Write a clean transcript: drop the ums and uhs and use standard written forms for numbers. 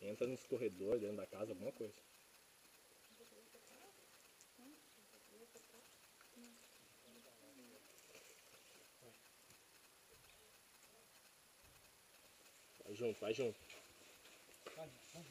Entra nos corredores, dentro da casa, alguma coisa. Vai junto, vai junto. Vai, vai.